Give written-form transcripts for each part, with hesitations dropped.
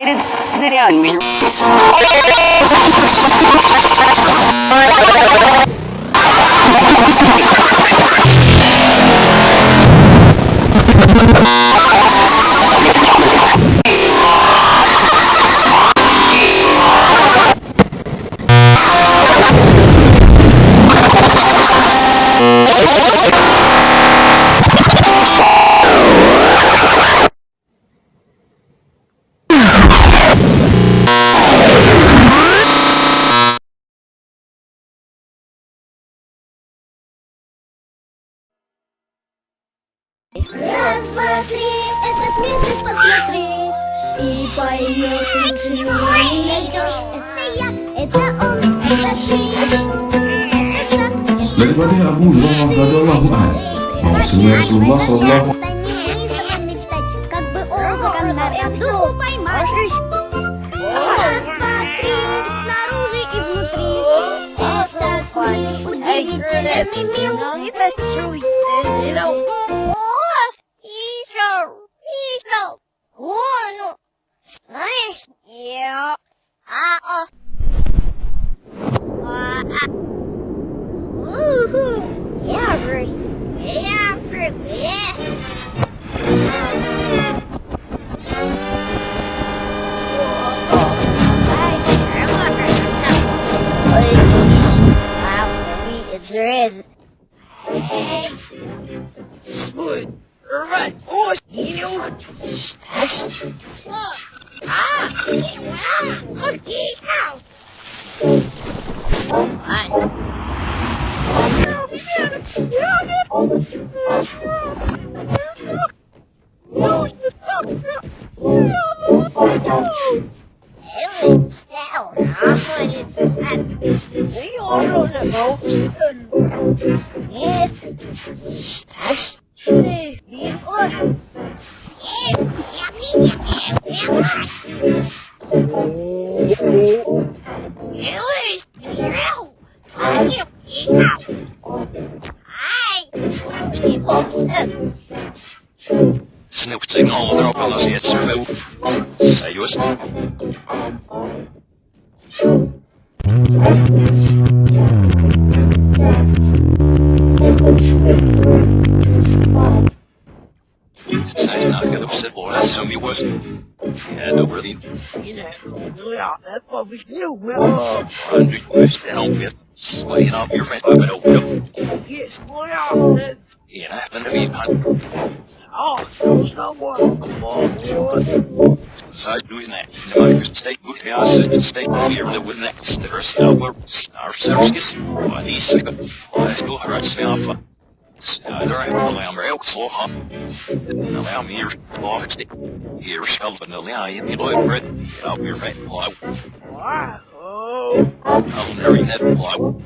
It's зрями. Раз, два, три, этот мир ты посмотри и поймешь, лучше меня не найдешь. Это я, это он, это ты, это сам, Daripada Abdullah radhiyallahu anhu bahwasanya Rasulullah sallallahu мечтать, как бы облако на радугу поймать. Раз, два, три, и снаружи, и внутри. Этот мир удивителен и мил. Snooping all over all the heads are say yours. Nice not get upset, boy. That's some me was. Yeah, no really. That's what we do. Well, 100 quid down with. Slaying off your friend. I'm open up. Yes, boy. Yeah, I happen to be hot. Oh, someone. Besides doing that, the United States would be on the state here that would next. There's no our services. Why these second? Let's go right now. There I am, I'm real slow. Allow me here, long stick. Here's something to allow you, you know, Fred. I'll be right. Wow. I'll marry that blow.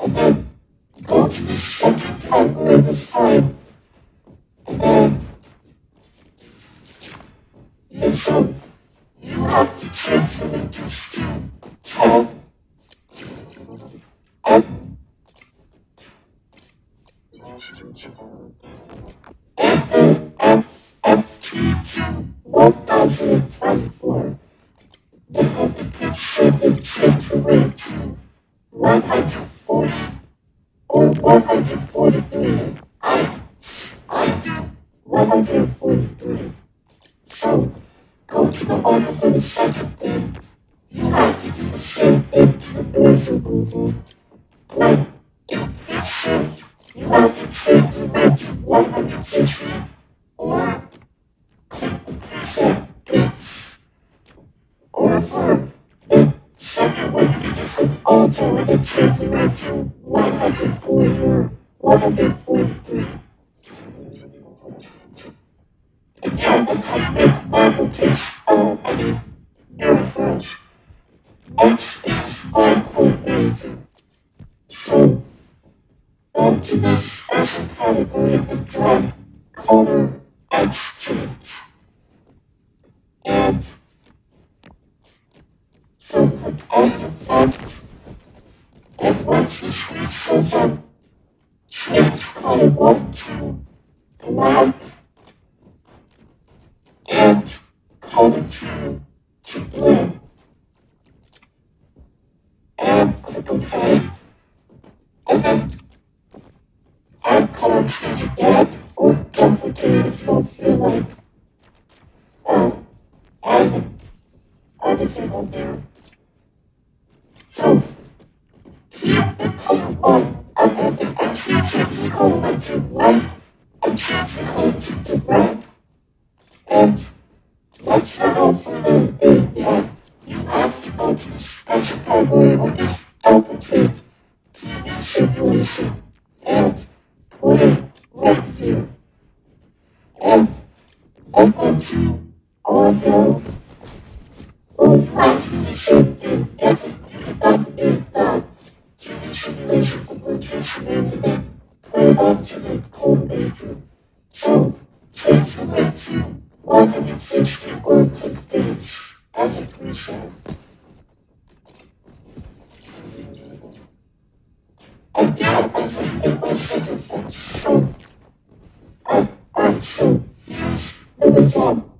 and then go to the second category this time, and then so you have to translate this to 10 and then FFT to 1024. Then have to put 7 translate to 140 or 143. I do 143. So go to the office of the second thing. You have to do the same thing to the noise removal. Like, it says you have to change the rate to 150 or click the percent bits. Or for the second one, you just click alter and then change the rate to 140 or 143. Again, that's how you make modifications. Neurophone. X is 5-point ranger. So, go to the special category of the drug color X change. And so click add effect. And once the screen shows up, change color 1 to black and color 2 to blue. And click OK. And then add color change again or duplicate if you don't feel like. And other thing on there. So keep the color 1 and then it actually changes the color 1 to white and change the color 2 to red. And that's not all for the thing yet. You have to go to the special category of this duplicate TV simulation and put it right here. And then go to audio. Or you have to do the same thing. Definitely forgot the TV simulation for rotation and then put it onto the code maker. So change the rate to 150 or click finish as a preset. And now that's what it was such a fun show. Alright, so here's the result.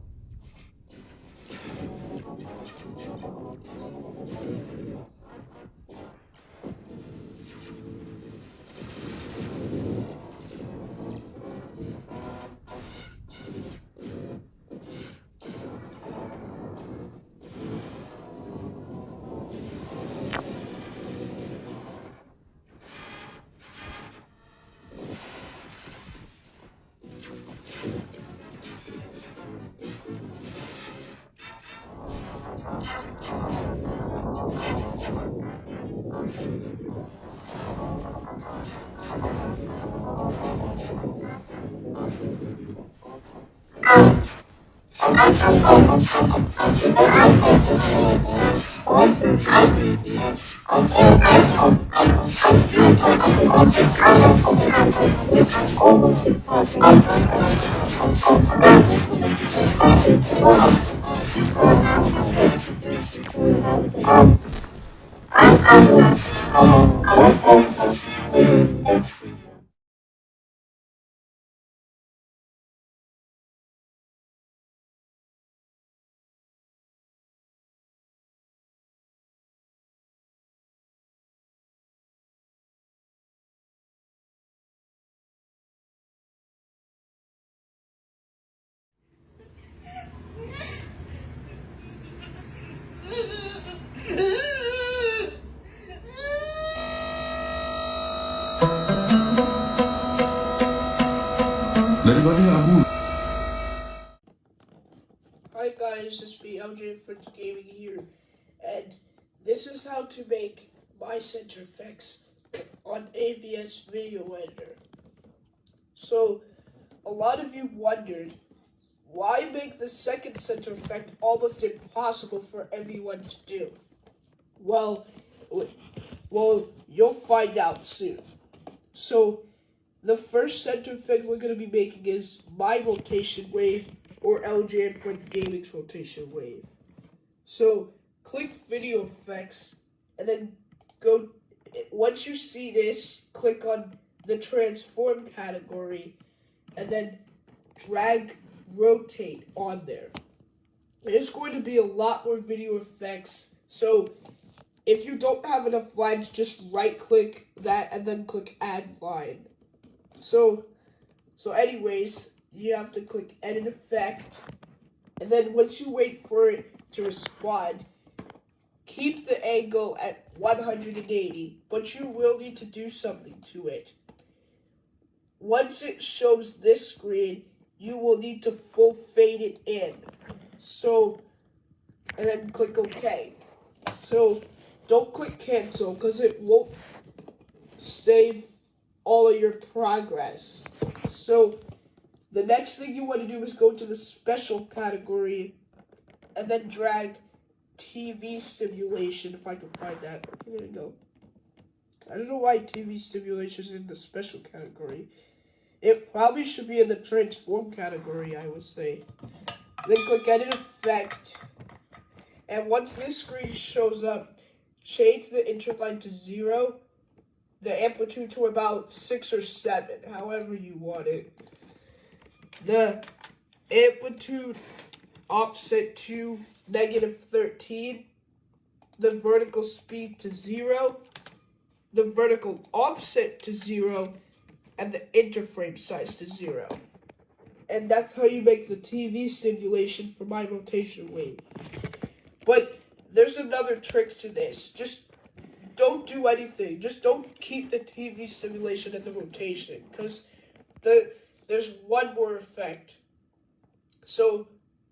Hi guys, it's me LJ for Gaming here, and this is how to make my center effects on AVS Video Editor. So, a lot of you wondered, why make the second center effect almost impossible for everyone to do? Well, Well, you'll find out soon. So, the first center effect we're going to be making is my rotation wave, or LJ and Friends Gaming's rotation wave. So, click Video Effects, and then go, once you see this, click on the Transform category, and then drag Rotate on there. There's going to be a lot more video effects, so if you don't have enough lines, just right-click that and then click Add Line. So anyways, you have to click Edit Effect, and then once you wait for it to respond, keep the angle at 180, but you will need to do something to it. Once it shows this screen, you will need to full fade it in. So, and then click OK. So, don't click cancel because it won't save all of your progress. So, the next thing you want to do is go to the special category and then drag TV simulation, if I can find that. There you go. I don't know why TV simulation is in the special category. It probably should be in the transform category, I would say. Then click Edit Effect. And once this screen shows up, change the interline to 0, the amplitude to about 6 or 7, however you want it. The amplitude offset to -13, the vertical speed to 0, the vertical offset to 0, and the interframe size to 0. And that's how you make the TV simulation for my rotation wave. But there's another trick to this. Just don't do anything. Just don't keep the TV simulation and the rotation, because there's one more effect. So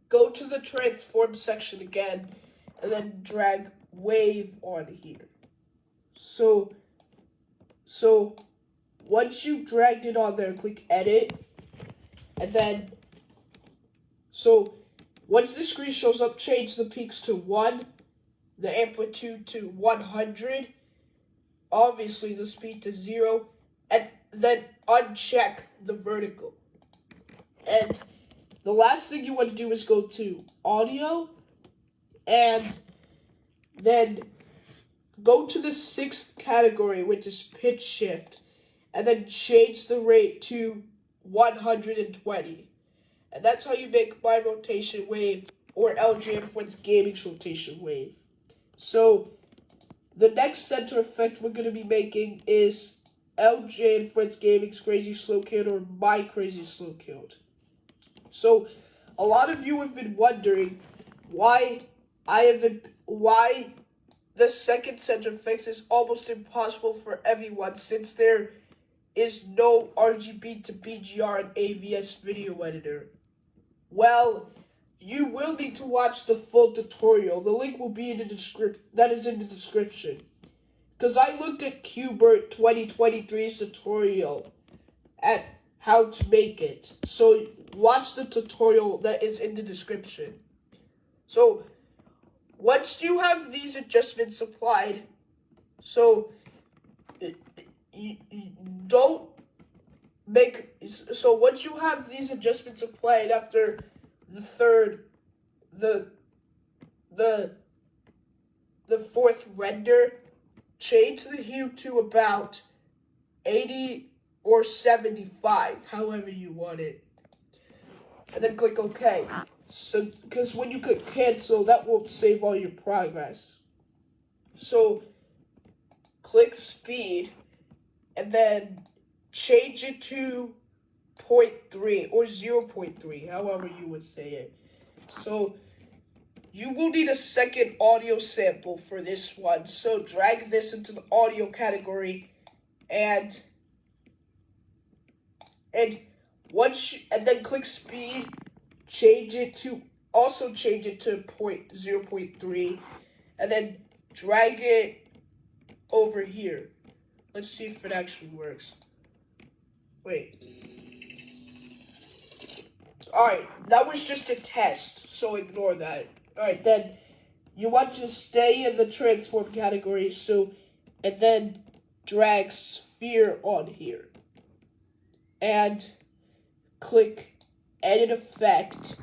go to the transform section again, and then drag wave on here. So once you've dragged it on there, click edit, and then, so once the screen shows up, change the peaks to 1, the amplitude to 100, obviously the speed to 0, and then uncheck the vertical. And the last thing you want to do is go to audio, and then go to the 6th category, which is pitch shift, and then change the rate to 120. And that's how you make my rotation wave, or LJ and Friends Gaming's rotation wave. So, the next center effect we're going to be making is LJ and Friends Gaming's Crazy Slow Killed, or my Crazy Slow Killed. So, a lot of you have been wondering why the second center effect is almost impossible for everyone, since there is no RGB to BGR and AVS video editor. Well, you will need to watch the full tutorial. The link will be in the description. Because I looked at Qbert 2023's tutorial at how to make it. So watch the tutorial that is in the description. So once you have these adjustments applied, so don't make, so once you have these adjustments applied after the third, the fourth render, change the hue to about 80 or 75, however you want it, and then click OK. So, because when you click cancel, that won't save all your progress. So, click speed, and then change it to 0.3 or 0.3, however you would say it. So, you will need a second audio sample for this one. So, drag this into the audio category, and then click speed. Change it to 0.3, and then drag it over here. Let's see if it actually works. Wait. Alright, that was just a test, so ignore that. Alright, then you want to stay in the transform category, so and then drag sphere on here. And click edit effect.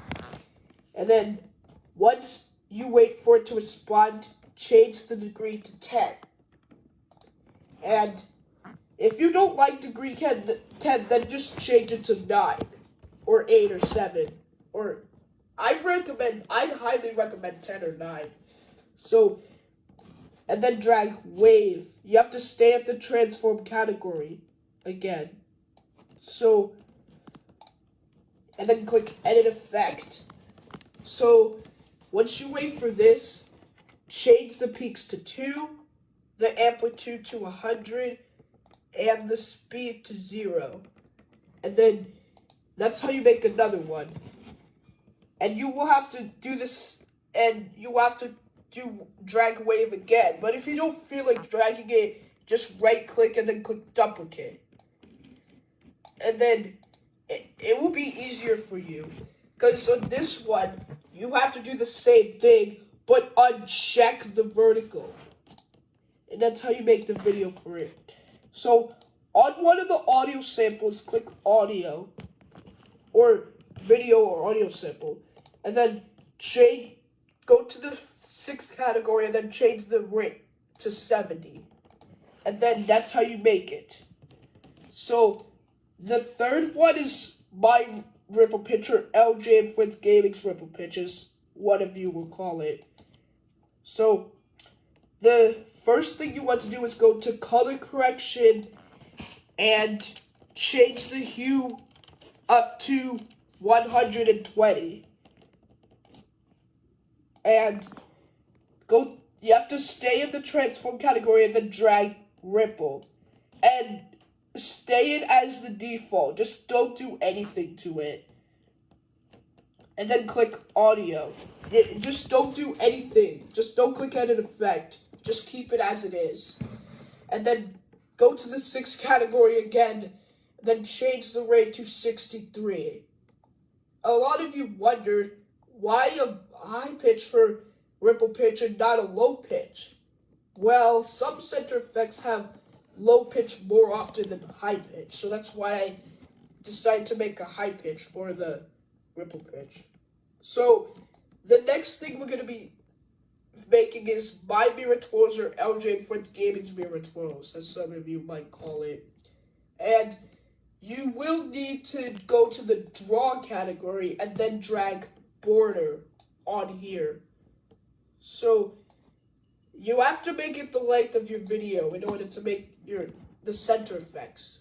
And then once you wait for it to respond, change the degree to 10. And if you don't like degree 10, then just change it to 9 or 8 or 7. Or I'd highly recommend 10 or 9. So, and then drag wave. You have to stay at the transform category again. So, and then click edit effect. So, once you wait for this, change the peaks to 2, the amplitude to 100, and the speed to 0. And then, that's how you make another one. And you will have to do this, and you will have to do drag wave again. But if you don't feel like dragging it, just right click and then click duplicate. And then it will be easier for you. Because on this one, you have to do the same thing, but uncheck the vertical. And that's how you make the video for it. So, on one of the audio samples, click audio, or video or audio sample. And then go to the 6th category and then change the rate to 70. And then that's how you make it. So, the third one is my ripple picture, LJ and Fritz Gaming's ripple pictures, one of you will call it. So, the first thing you want to do is go to color correction and change the hue up to 120. And you have to stay in the transform category and then drag ripple. And stay it as the default. Just don't do anything to it. And then click audio. Just don't do anything. Just don't click edit effect. Just keep it as it is. And then go to the 6th category again. Then change the rate to 63. A lot of you wondered why a high pitch for ripple pitch and not a low pitch. Well, some center effects have low pitch more often than high pitch. So that's why I decided to make a high pitch for the ripple pitch. So the next thing we're going to be making is my mirror twirls, or LJ and Fritz Gaming's mirror twirls, as some of you might call it. And you will need to go to the draw category and then drag border on here. So you have to make it the length of your video in order to make the center effects.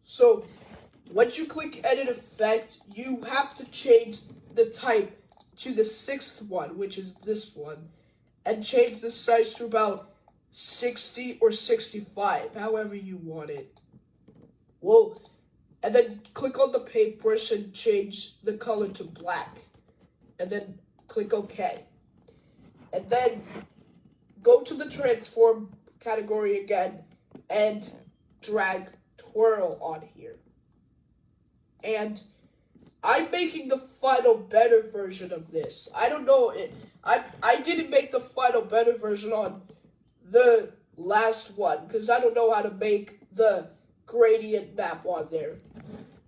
So once you click edit effect, you have to change the type to the 6th one, which is this one, and change the size to about 60 or 65, however you want it. Well, and then click on the paintbrush and change the color to black, and then click OK. And then go to the transform category again and drag twirl on here. And I'm making the final better version of this. I don't know, I didn't make the final better version on the last one, because I don't know how to make the gradient map on there.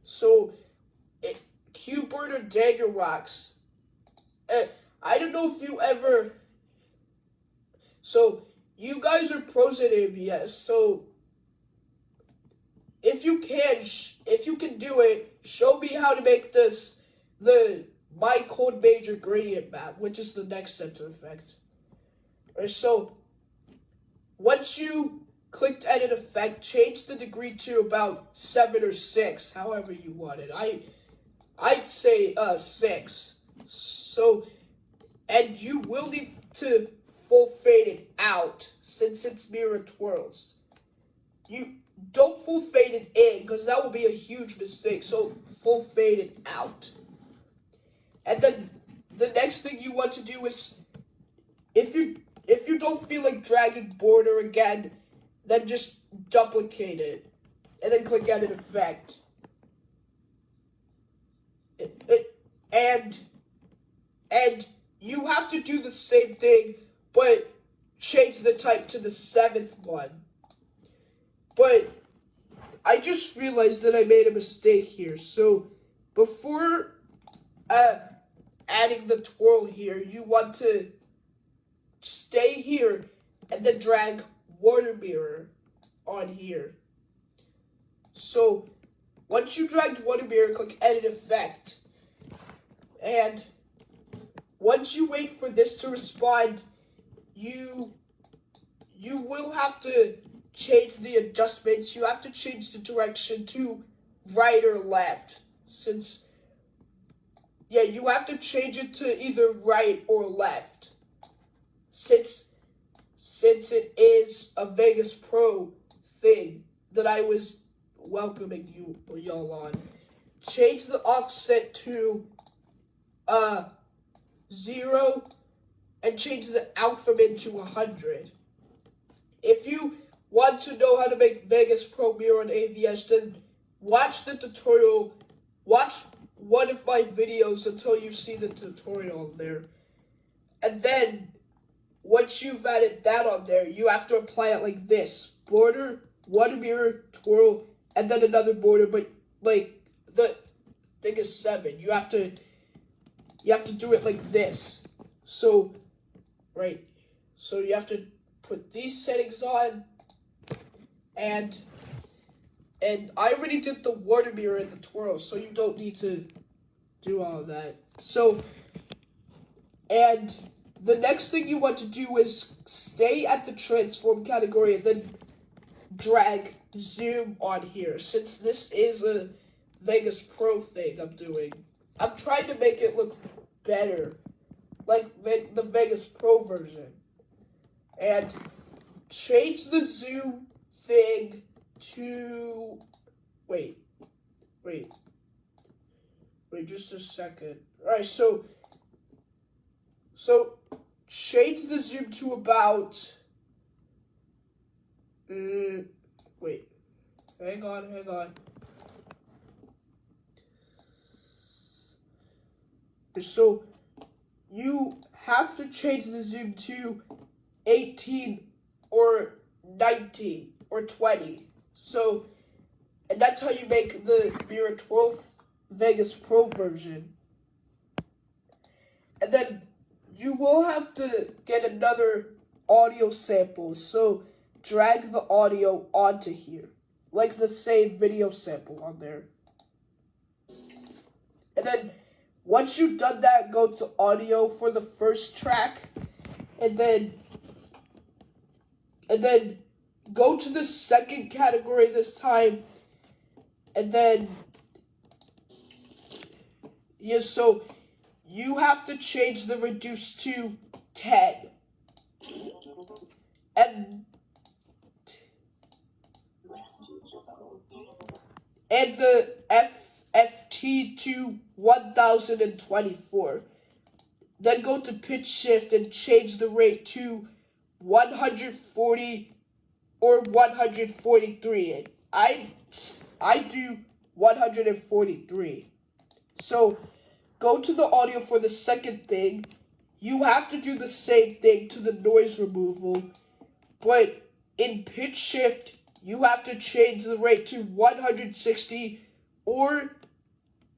So, Qbert or Daniel Rocks, I don't know if you ever, so you guys are pros at AVS, so if you can do it, show me how to make the My Cold Major gradient map, which is the next center effect. So, once you clicked edit effect, change the degree to about 7 or 6, however you want it. I'd say 6. So, and you will need to full fade it out since it's mirror twirls. You don't full fade it in, because that will be a huge mistake. So full fade it out. And then the next thing you want to do is, if you don't feel like dragging border again, then just duplicate it and then click edit effect. And you have to do the same thing, but change the type to the 7th one. But I just realized that I made a mistake here. So before adding the twirl here, you want to stay here and then drag water mirror on here. So once you dragged water mirror, click edit effect. And once you wait for this to respond, you will have to change the adjustments. You have to change the direction to right or left. You have to change it to either right or left. Since it is a Vegas Pro thing that I was welcoming y'all on. Change the offset to 0 and change the alphabet to 100. If you want to know how to make Vegas Pro mirror on AVS, then watch the tutorial. Watch one of my videos until you see the tutorial on there. And then, once you've added that on there, you have to apply it like this. Border, one mirror, twirl, and then another border, but like the thing is 7. You have to do it like this. So you have to put these settings on, and I already did the water mirror and the twirl, so you don't need to do all of that. So, and the next thing you want to do is stay at the transform category and then drag zoom on here. Since this is a Vegas Pro thing I'm doing, I'm trying to make it look better, like the Vegas Pro version. And change the zoom thing to, wait, just a second. Alright, so change the zoom to about, wait, hang on. So you have to change the zoom to 18 or 19 or 20. So, and that's how you make the Mirror 12 Vegas Pro version. And then you will have to get another audio sample. So drag the audio onto here, like the same video sample on there. And then once you've done that, go to audio for the first track, and then go to the second category this time, and then, so you have to change the reduce to 10, and the FT to 1024. Then go to pitch shift and change the rate to 140 or 143. And I do 143. So go to the audio for the second thing. You have to do the same thing to the noise removal, but in pitch shift you have to change the rate to 160 or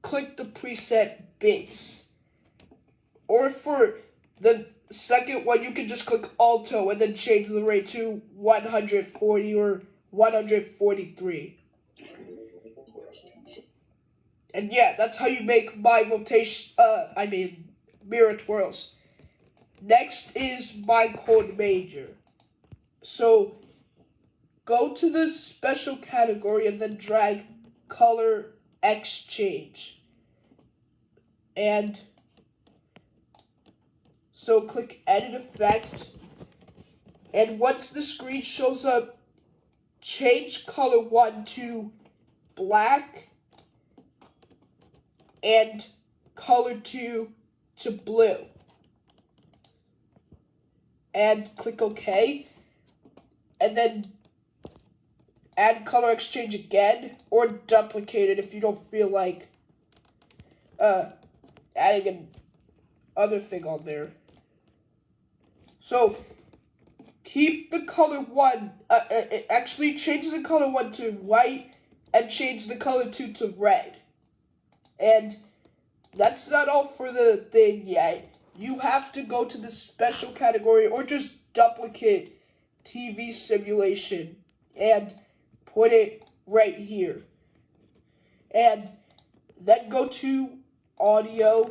click the preset bass. Or for the second one, you can just click alto and then change the rate to 140 or 143. And yeah, that's how you make my mirror twirls. Next is my chord major. So go to the special category and then drag color exchange. And so click edit effect. And once the screen shows up, change color 1 to black and color 2 to blue. And click OK. And then add color exchange again, or duplicate it if you don't feel like adding an other thing on there. So keep the color 1, actually change the color 1 to white and change the color 2 to red. And that's not all for the thing yet. You have to go to the special category or just duplicate TV simulation and put it right here. And then go to audio.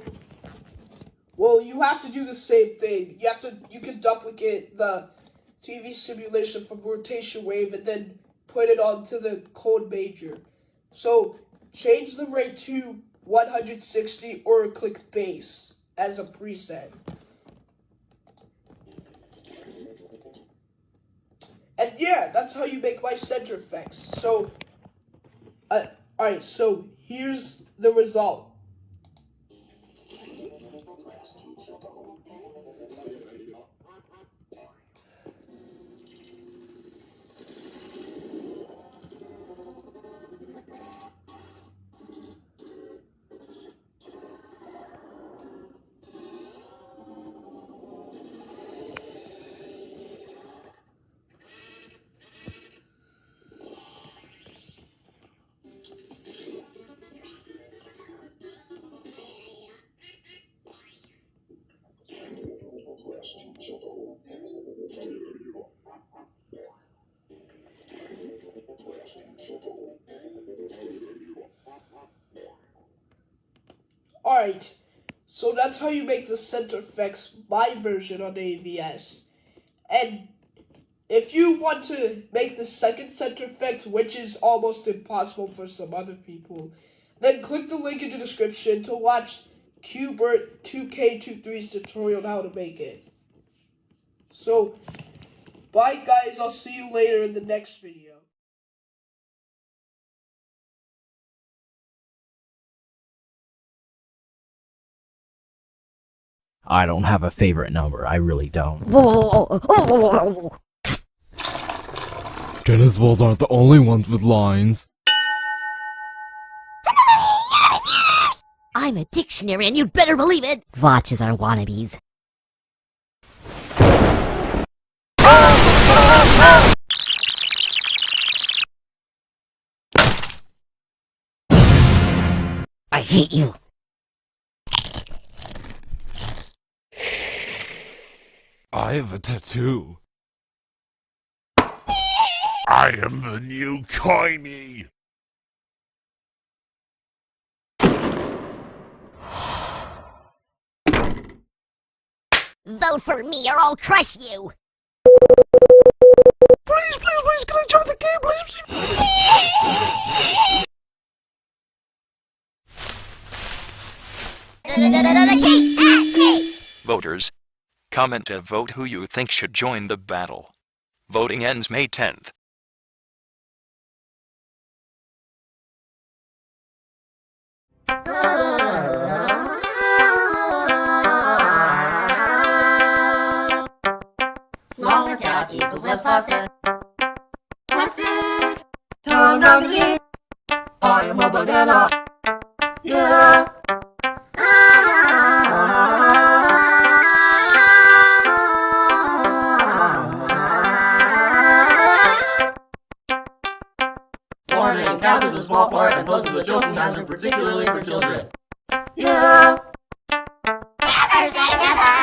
Well, you have to do the same thing. You can duplicate the TV simulation from rotation wave and then put it onto the code major. So change the rate to 160 or click bass as a preset. And yeah, that's how you make my center effects. So, alright, so here's the result. Alright, so that's how you make the center effects, my version on AVS. And if you want to make the second center effect, which is almost impossible for some other people, then click the link in the description to watch Qbert2K23's tutorial on how to make it. So, bye guys, I'll see you later in the next video. I don't have a favorite number, I really don't. Tennis balls aren't the only ones with lines. I'm a dictionary and you'd better believe it! Watches are wannabes. I hate you. I have a tattoo. I am the new Coiny! Vote for me or I'll crush you! Please, can I join the game, please? Voters, comment and vote who you think should join the battle. Voting ends May 10th. Smaller cat equals less plastic. Plastic! Time magazine! I am a banana! Yeah! Warning, cap is a small part and poses a joking hazard, particularly for children. Yeah! Never say never!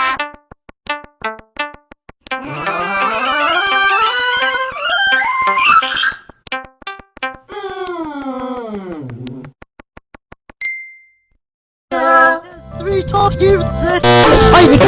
Three talks here. Wait.